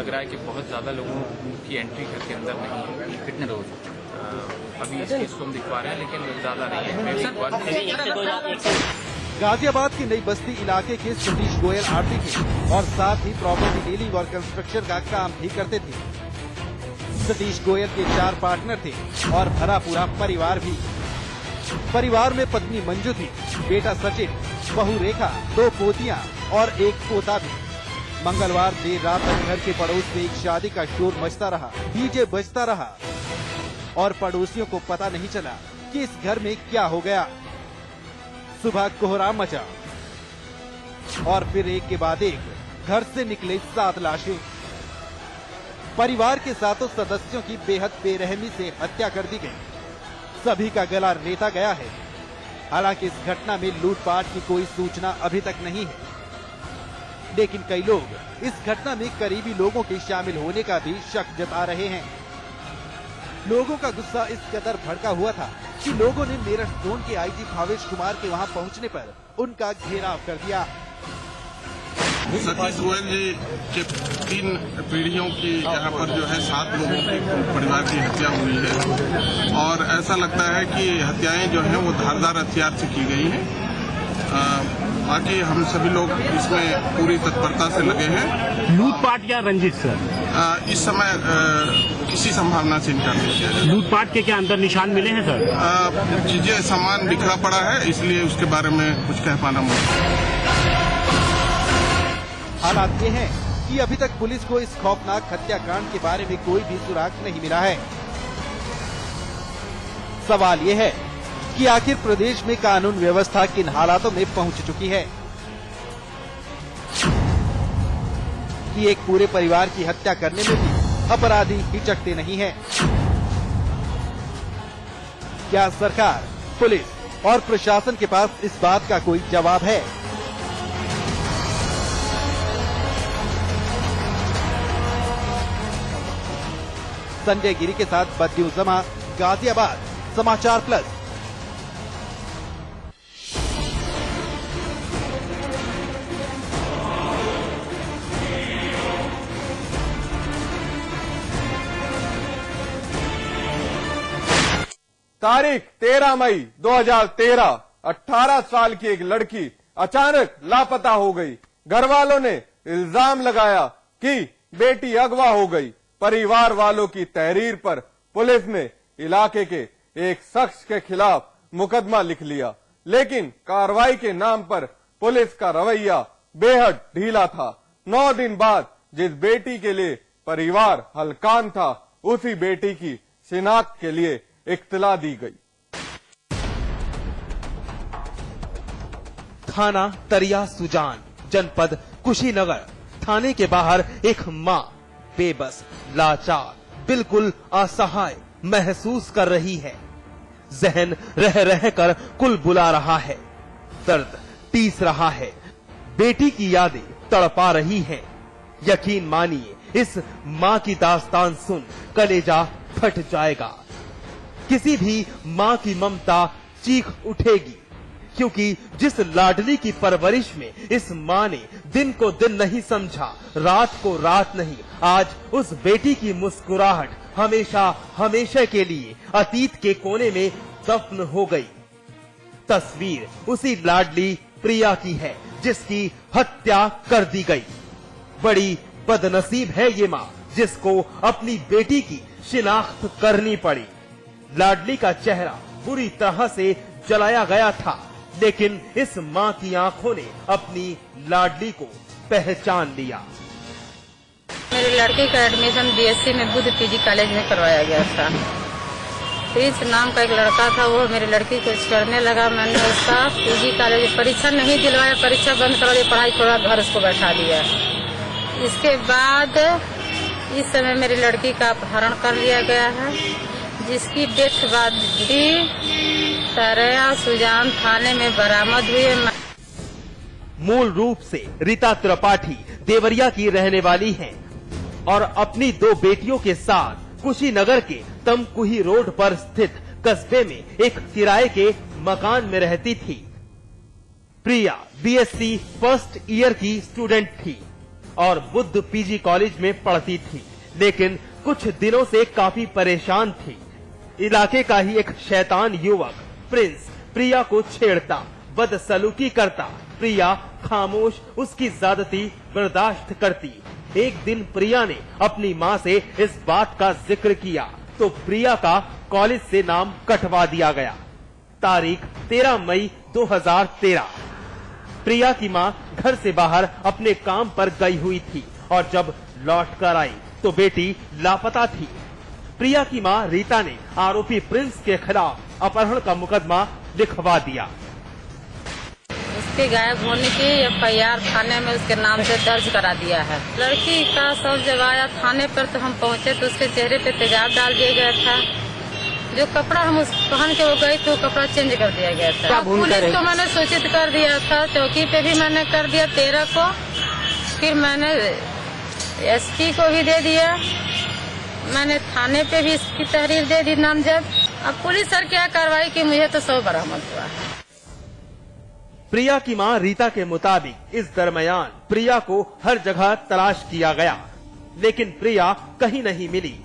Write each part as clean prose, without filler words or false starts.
लग रहा है कि बहुत ज़्यादा लोगों की एंट्री घर के अंदर नहीं है। कितने लोग? अभी इस चीज़ को हम दिखवा रहे हैं, लेकिन ज़्यादा नहीं है। मेरी गाजियाबाद की नई बस्ती इलाके के सतीश गोयल आरती थे और साथ ही प्रॉपर्टी डीलिंग और कंस्ट्रक्शन का काम भी करते थे। सतीश गोयल के 4 पार्टनर थे और भरा पूरा परिवार भी। परिवार में पत्नी मंजू थी, बेटा सचिन, बहू रेखा, 2 पोतियां और 1 पोता भी। मंगलवार देर रात तक घर के पड़ोस में एक शादी का शोर मचता रहा, डीजे बजता रहा और पड़ोसियों को पता नहीं चला कि इस घर में क्या हो गया। सुबह कोहराम मचा और फिर एक के बाद एक घर से निकले 7 लाशें। परिवार के 7 सदस्यों की बेहद बेरहमी से हत्या कर दी गई। सभी का गला रेता गया है। हालांकि इस घटना में लूटपाट की कोई सूचना अभी तक नहीं है, लेकिन कई लोग इस घटना में करीबी लोगों के शामिल होने का भी शक जता रहे हैं। लोगों का गुस्सा इस कदर भड़का हुआ था कि लोगों ने मेरठ जोन के आईजी भावेश कुमार के वहां पहुंचने पर उनका घेराव कर दिया। सतीश गोयल जी के 3 पीढ़ियों की यहाँ पर जो है 7 लोगों की परिवार की हत्या हुई है और ऐसा लगता है कि हत्याएं जो हैं वो धारदार हथियार से की गई हैं। बाकी हम सभी लोग इसमें पूरी तत्परता से लगे हैं। लूटपाट या रंजिश सर? इस समय किसी संभावना से इनकार नहीं किया जाए। लूटपाट के क्या अंदर निशान मिले हैं सर? चीजें सामान बिखरा पड़ा है, इसलिए उसके बारे में कुछ कह पाना मुश्किल। हालात ये हैं कि अभी तक पुलिस को इस खौफनाक हत्याकांड के बारे में कोई भी सुराग नहीं मिला है। सवाल ये है कि आखिर प्रदेश में कानून व्यवस्था किन हालातों में पहुंच चुकी है कि एक पूरे परिवार की हत्या करने में भी अपराधी हिचकते नहीं हैं। क्या सरकार, पुलिस और प्रशासन के पास इस बात का कोई जवाब है? संजय गिरी के साथ बद्युज्जमा, गाजियाबाद, समाचार प्लस। तारीख 13 मई 2013, 18 साल की एक लड़की अचानक लापता हो गई। घर वालों ने इल्जाम लगाया कि बेटी अगवा हो गई। परिवार वालों की तहरीर पर पुलिस ने इलाके के एक शख्स के खिलाफ मुकदमा लिख लिया, लेकिन कार्रवाई के नाम पर पुलिस का रवैया बेहद ढीला था। 9 दिन बाद जिस बेटी के लिए परिवार हलकान था, उसी बेटी की शिनाख्त के लिए इत्तला दी गई। थाना तरिया सुजान, जनपद कुशीनगर। थाने के बाहर एक माँ बेबस, लाचार, बिल्कुल असहाय महसूस कर रही है। जहन रह रह कर कुल बुला रहा है, दर्द टीस रहा है, बेटी की यादें तड़पा रही हैं। यकीन मानिए, इस माँ की दास्तान सुन कलेजा फट जाएगा। किसी भी माँ की ममता चीख उठेगी, क्योंकि जिस लाडली की परवरिश में इस माँ ने दिन को दिन नहीं समझा, रात को रात नहीं, आज उस बेटी की मुस्कुराहट हमेशा हमेशा के लिए अतीत के कोने में दफन हो गई। तस्वीर उसी लाडली प्रिया की है जिसकी हत्या कर दी गई। बड़ी बदनसीब है ये माँ जिसको अपनी बेटी की शिनाख्त करनी पड़ी। लाडली का चेहरा बुरी तरह से जलाया गया था, लेकिन इस माँ की आंखों ने अपनी लाडली को पहचान लिया। मेरी लड़की का एडमिशन बीएससी में बुद्ध पीजी कॉलेज में करवाया गया था। प्रिंस नाम का एक लड़का था, वो मेरी लड़की को चढ़ने लगा। मैंने उसका पीजी कॉलेज में परीक्षा नहीं दिलवाया, परीक्षा बंद करा दी, पढ़ाई छोड़ा, घर उसको बैठा दिया। इसके बाद इस समय मेरी लड़की का अपहरण कर लिया गया है, जिसकी डेथ बाद भी तरिया सुजान थाने में बरामद हुई है। मूल रूप से रीता त्रिपाठी देवरिया की रहने वाली हैं और अपनी 2 बेटियों के साथ कुशीनगर के तमकुही रोड पर स्थित कस्बे में एक किराए के मकान में रहती थी। प्रिया बीएससी फर्स्ट ईयर की स्टूडेंट थी और बुद्ध पीजी कॉलेज में पढ़ती थी, लेकिन कुछ दिनों से काफी परेशान थी। इलाके का ही एक शैतान युवक प्रिंस प्रिया को छेड़ता, बदसलूकी करता। प्रिया खामोश उसकी ज्यादती बर्दाश्त करती। एक दिन प्रिया ने अपनी माँ से इस बात का जिक्र किया तो प्रिया का कॉलेज से नाम कटवा दिया गया। तारीख 13 मई 2013। प्रिया की माँ घर से बाहर अपने काम पर गई हुई थी और जब लौट कर आई तो बेटी लापता थी। प्रिया की माँ रीता ने आरोपी प्रिंस के खिलाफ अपहरण का मुकदमा लिखवा दिया। उसके गायब होने की FIR थाने में उसके नाम से दर्ज करा दिया है। लड़की का शव जब आया थाने पर तो हम पहुंचे तो उसके चेहरे पे तेजाब डाल दिया गया था। जो कपड़ा हम उस पहन के वो गई तो कपड़ा चेंज कर दिया गया था। पुलिस को मैंने सूचित कर दिया था, चौकी पे भी मैंने कर दिया 13 को, फिर मैंने SP को भी दे दिया, मैंने थाने पे भी इसकी तहरीर दे दी नामजद। अब पुलिस सर क्या कार्रवाई की, मुझे तो शव बरामद हुआ है। प्रिया की मां रीता के मुताबिक इस दरमियान प्रिया को हर जगह तलाश किया गया, लेकिन प्रिया कहीं नहीं मिली।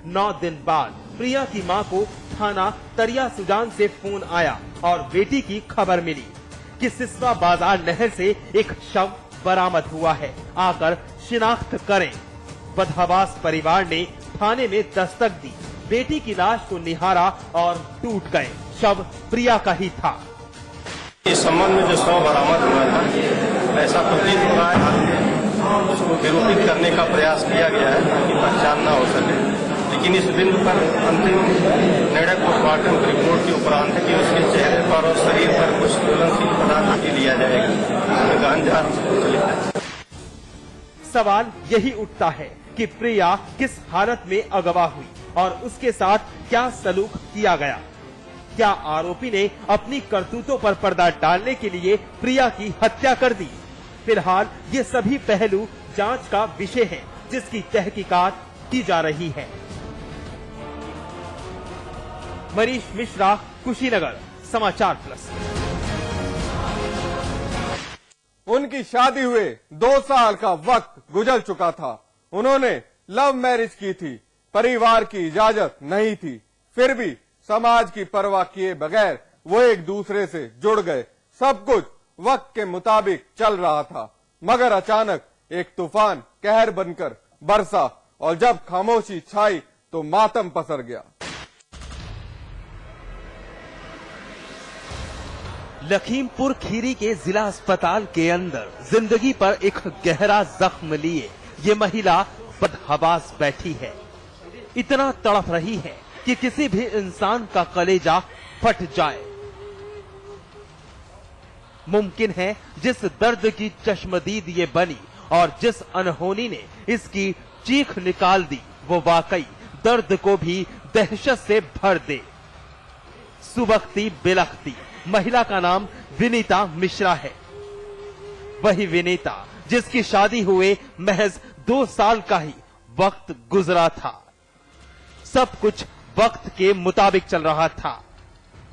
9 दिन बाद प्रिया की मां को थाना तरिया सुजान से फोन आया और बेटी की खबर मिली कि सिसवा बाजार नहर से एक शव बरामद हुआ है, आकर शिनाख्त करें। बदहवास परिवार ने थाने में दस्तक दी। बेटी की लाश को निहारा और टूट गए। शव प्रिया का ही था। इस संबंध में जो शव बरामद हुआ था, ऐसा प्रतीत हो रहा है उसको विरूपित करने का प्रयास किया गया है ताकि पहचान न हो सके, लेकिन इस बिंदु पर अंतिम निर्णय पोस्टमार्टम रिपोर्ट के उपरांत है कि उसके चेहरे पर और शरीर पर कुछ ज्वलनशील पदार्थ लिया जाएगा। इसमें गहन जांच चलित है। सवाल यही उठता है कि प्रिया किस हालत में अगवा हुई और उसके साथ क्या सलूक किया गया। क्या आरोपी ने अपनी करतूतों पर पर्दा डालने के लिए प्रिया की हत्या कर दी? फिलहाल ये सभी पहलू जांच का विषय है, जिसकी तहकीकात की जा रही है। मनीष मिश्रा, कुशीनगर, समाचार प्लस। उनकी शादी हुए 2 साल का वक्त गुजर चुका था। उन्होंने लव मैरिज की थी, परिवार की इजाजत नहीं थी, फिर भी समाज की परवाह किए बगैर वो एक दूसरे से जुड़ गए। सब कुछ वक्त के मुताबिक चल रहा था, मगर अचानक एक तूफान कहर बनकर बरसा और जब खामोशी छाई तो मातम पसर गया। लखीमपुर खीरी के जिला अस्पताल के अंदर जिंदगी पर एक गहरा जख्म लिए ये महिला बदहवास बैठी है। इतना तड़प रही है कि किसी भी इंसान का कलेजा फट जाए। मुमकिन है जिस दर्द की चश्मदीद ये बनी और जिस अनहोनी ने इसकी चीख निकाल दी, वो वाकई दर्द को भी दहशत से भर दे। सुबकती बिलखती महिला का नाम विनीता मिश्रा है। वही विनीता जिसकी शादी हुए महज 2 साल का ही वक्त गुजरा था। सब कुछ वक्त के मुताबिक चल रहा था,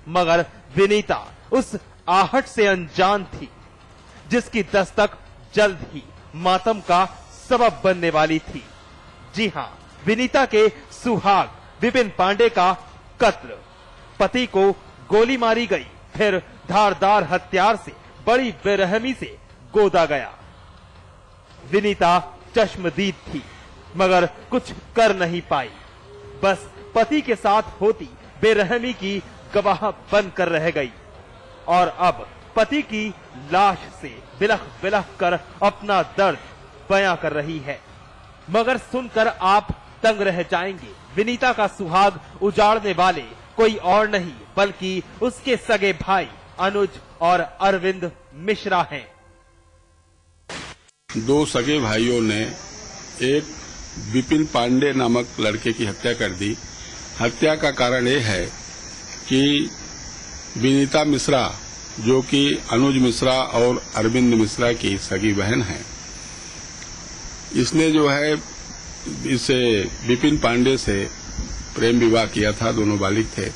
मगर विनीता उस आहट से अनजान थी जिसकी दस्तक जल्द ही मातम का सबब बनने वाली थी। जी हां, विनीता के सुहाग विपिन पांडे का कत्ल। पति को गोली मारी गई, फिर धारदार हथियार से बड़ी बेरहमी से गोदा गया। विनीता चश्मदीद थी, मगर कुछ कर नहीं पाई। बस पति के साथ होती बेरहमी की गवाह बनकर रह गई और अब पति की लाश से बिलख बिलख कर अपना दर्द बयां कर रही है। मगर सुनकर आप दंग रह जाएंगे। विनीता का सुहाग उजाड़ने वाले कोई और नहीं बल्कि उसके सगे भाई अनुज और अरविंद मिश्रा हैं। 2 सगे भाइयों ने एक विपिन पांडे नामक लड़के की हत्या कर दी। हत्या का कारण यह है कि विनीता मिश्रा, जो कि अनुज मिश्रा और अरविंद मिश्रा की सगी बहन है, इसने जो है इसे विपिन पांडे से प्रेम विवाह किया था। दोनों बालिग थे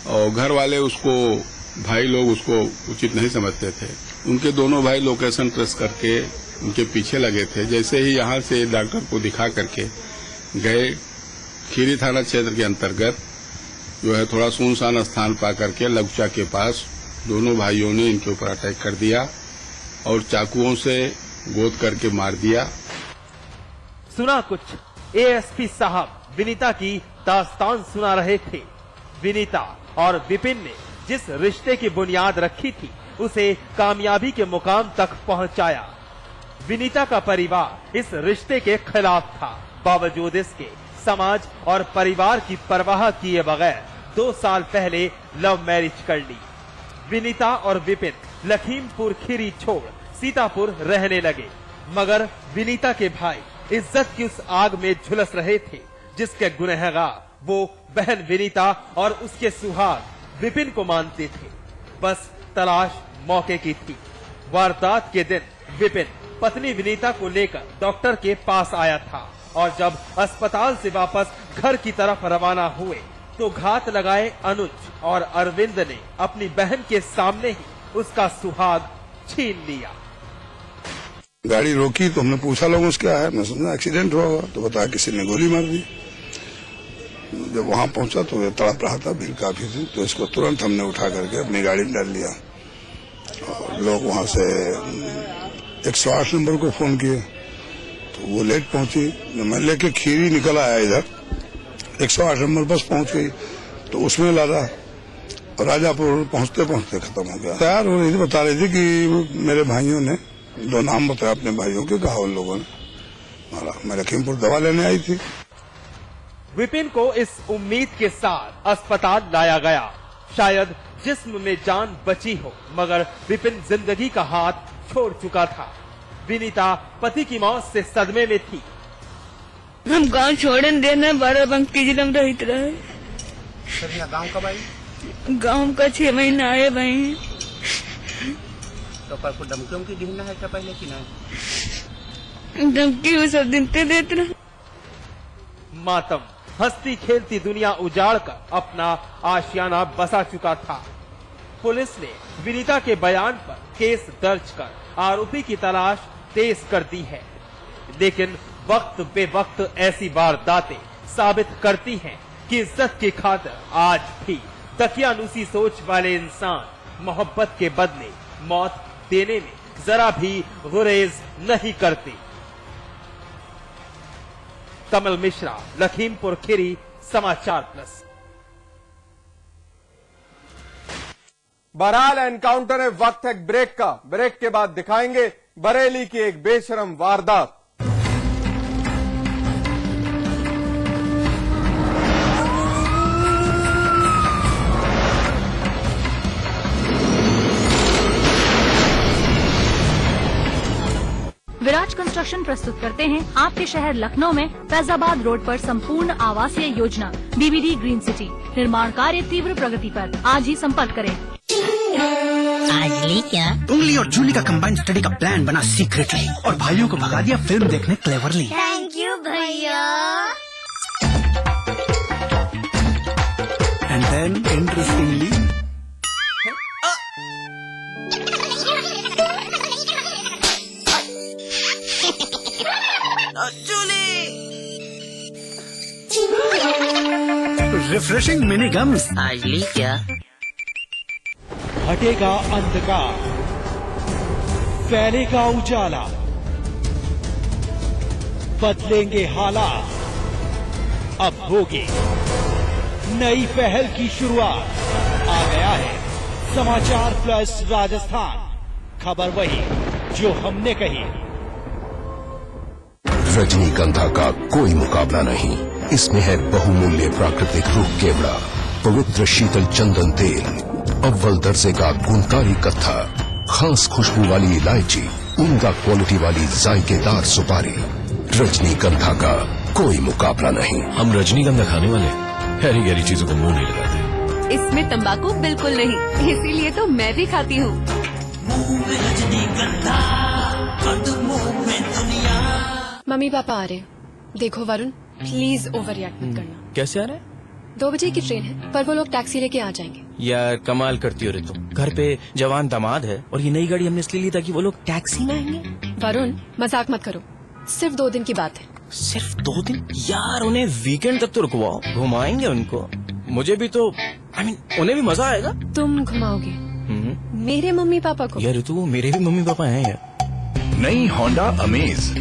और घर वाले उसको, भाई लोग उसको उचित नहीं समझते थे। उनके दोनों भाई लोकेशन ट्रेस करके उनके पीछे लगे थे। जैसे ही यहाँ से डॉक्टर को दिखा करके गए, खीरी थाना क्षेत्र के अंतर्गत जो है थोड़ा सुनसान स्थान पा करके लगुचा के पास दोनों भाइयों ने इनके ऊपर अटैक कर दिया और चाकुओं से गोद करके मार दिया। सुना कुछ, एएसपी साहब विनीता की दास्तान सुना रहे थे। विनीता और विपिन ने जिस रिश्ते की बुनियाद रखी थी उसे कामयाबी के मुकाम तक पहुंचाया। विनीता का परिवार इस रिश्ते के खिलाफ था। बावजूद इसके समाज और परिवार की परवाह किए बगैर 2 साल पहले लव मैरिज कर ली। विनीता और विपिन लखीमपुर खीरी छोड़ सीतापुर रहने लगे, मगर विनीता के भाई इज्जत की उस आग में झुलस रहे थे जिसके गुनहगार वो बहन विनीता और उसके सुहाग विपिन को मानते थे। बस तलाश मौके की थी। वारदात के दिन विपिन पत्नी विनीता को लेकर डॉक्टर के पास आया था और जब अस्पताल से वापस घर की तरफ रवाना हुए तो घात लगाए अनुज और अरविंद ने अपनी बहन के सामने ही उसका सुहाग छीन लिया। गाड़ी रोकी तो हमने पूछा लोगों से क्या है, मैं समझा एक्सीडेंट हुआ होगा, तो बताया किसी ने गोली मार दी। जब वहां पहुंचा तो ये तड़प रहा था, भीड़ काफी थी, तो इसको तुरंत हमने उठा करके अपनी गाड़ी में डाल लिया। और लोग वहां से 108 नंबर को फोन किए तो वो लेट पहुंची। मैं लेके खीरी निकल आया इधर, 108 नंबर बस पहुंच गई तो उसमें लादा और राजापुर पहुंचते पहुंचते खत्म हो गया। तैयार हो रही थी, बता रही थी कि मेरे भाइयों ने 2 नाम बताया अपने भाइयों के, कहा उन लोगों ने। मैं लखीमपुर दवा लेने आई थी। विपिन को इस उम्मीद के साथ अस्पताल लाया गया, शायद जिस्म में जान बची हो, मगर विपिन जिंदगी का हाथ छोड़ चुका था। विनीता पति की मौत से सदमे में थी। हम गांव छोड़न देना 12 बंकी जिला में रहित रहे। गाँव कब आई? गांव का 6 महीना आए भाई। तो पर को धमकियों की गिनना है क्या पहले की नहीं? धमकी वो सब दिन ते देते रहे। मातम हंसती खेलती दुनिया उजाड़ कर अपना आशियाना बसा चुका था। पुलिस ने विनीता के बयान पर केस दर्ज कर आरोपी की तलाश तेज कर दी है, लेकिन वक्त बेवक्त ऐसी वारदातें साबित करती हैं कि इज्जत की खातिर आज भी दकियानूसी सोच वाले इंसान मोहब्बत के बदले मौत देने में जरा भी गुरेज नहीं करते। कमल मिश्रा, लखीमपुर खीरी, समाचार प्लस। बहरहाल एनकाउंटर है, वक्त है ब्रेक का। ब्रेक के बाद दिखाएंगे बरेली की एक बेशरम वारदात। विराज कंस्ट्रक्शन प्रस्तुत करते हैं आपके शहर लखनऊ में फैजाबाद रोड पर संपूर्ण आवासीय योजना बीबीडी ग्रीन सिटी। निर्माण कार्य तीव्र प्रगति पर। आज ही संपर्क करें। आज ली क्या? उंगली और जूली का कंबाइंड स्टडी का प्लान बना सीक्रेटली और भाइयों को भगा दिया फिल्म देखने क्लेवरली। थैंक यू भैया। And then interestingly refreshing mini games. आज ली क्या? हटेगा अंधकार, फैलेगा उजाला, बदलेंगे हालात। अब होगी नई पहल की शुरुआत। आ गया है समाचार प्लस राजस्थान, खबर वही जो हमने कही। रजनीगंधा का कोई मुकाबला नहीं। इसमें है बहुमूल्य प्राकृतिक रूप केवड़ा, पवित्र शीतल चंदन तेल, अव्वल दर्जे का गुणकारी कत्था, खास खुशबू वाली इलायची, उम्दा क्वालिटी वाली जायकेदार सुपारी। रजनीगंधा का कोई मुकाबला नहीं। हम रजनीगंधा खाने वाले गहरी गहरी चीजों को मुंह नहीं लगाते। इसमें तंबाकू बिल्कुल नहीं, इसीलिए तो मैं भी खाती हूँ। मम्मी पापा आ रहे, देखो वरुण प्लीज ओवर रिएक्ट मत करना। कैसे आ रहे? 2 बजे की ट्रेन है, पर वो लोग टैक्सी लेके आ जाएंगे। यार कमाल करती हो रे तुम। घर पे जवान दामाद है और ये नई गाड़ी हमने इसलिए ली ताकि वो लोग टैक्सी में आएंगे। वरुण मजाक मत करो, सिर्फ 2 दिन की बात है। सिर्फ 2 दिन? यार उन्हें वीकेंड तक तो रुकवाओ, घुमाएंगे उनको। मुझे भी तो उन्हें भी मजा आएगा। तुम घुमाओगे मेरे मम्मी पापा को? यार ऋतु, वो मेरे भी मम्मी पापा हैं यार। नई होंडा अमेज